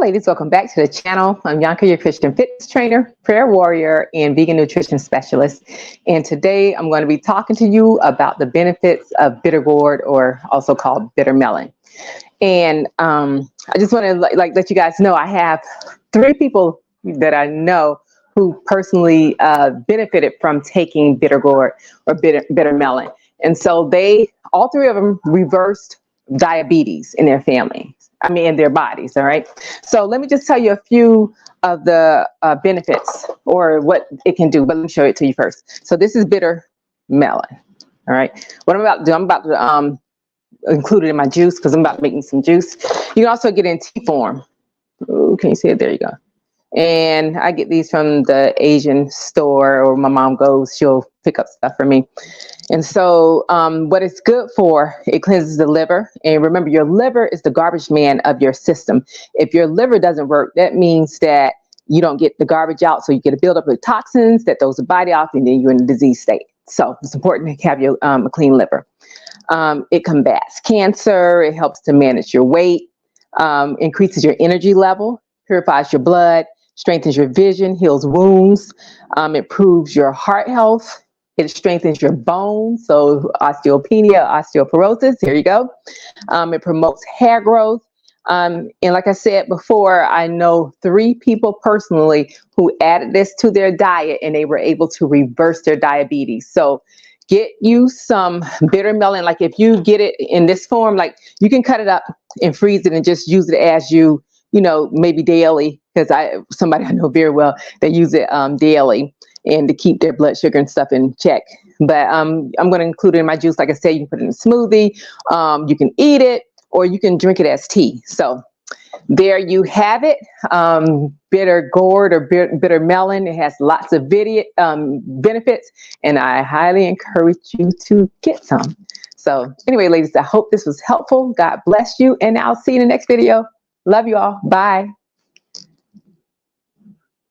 ladies, welcome back to the channel. I'm Yanka, your Christian fitness trainer, prayer warrior, and vegan nutrition specialist. And today I'm going to be talking to you about the benefits of bitter gourd, or also called bitter melon. And I just want to let you guys know I have 3 people that I know who personally benefited from taking bitter gourd or bitter melon. And so all 3 of them reversed diabetes in their family. In their bodies. All right. So let me just tell you a few of the benefits or what it can do, but let me show it to you first. So this is bitter melon. All right. What I'm about to do, I'm about to include it in my juice because I'm about to make me some juice. You can also get it in tea form. Ooh, can you see it? There you go. And I get these from the Asian store, or my mom goes, she'll pick up stuff for me. And so what it's good for, it cleanses the liver. And remember, your liver is the garbage man of your system. If your liver doesn't work, that means that you don't get the garbage out. So you get a buildup of toxins that throws the body off, and then you're in a disease state. So it's important to have a clean liver. It combats cancer. It helps to manage your weight, increases your energy level, purifies your blood, strengthens your vision, heals wounds, improves your heart health. It strengthens your bones, so osteopenia, osteoporosis, here you go. It promotes hair growth. And like I said before, I know 3 people personally who added this to their diet and they were able to reverse their diabetes. So get you some bitter melon. Like if you get it in this form, like you can cut it up and freeze it and just use it as you maybe daily, because somebody I know very well, they use it daily and to keep their blood sugar and stuff in check. But I'm going to include it in my juice. Like I said, you can put it in a smoothie, you can eat it, or you can drink it as tea. So there you have it. Bitter gourd or bitter melon. It has lots of benefits, and I highly encourage you to get some. So anyway, ladies, I hope this was helpful. God bless you, and I'll see you in the next video. Love you all. Bye.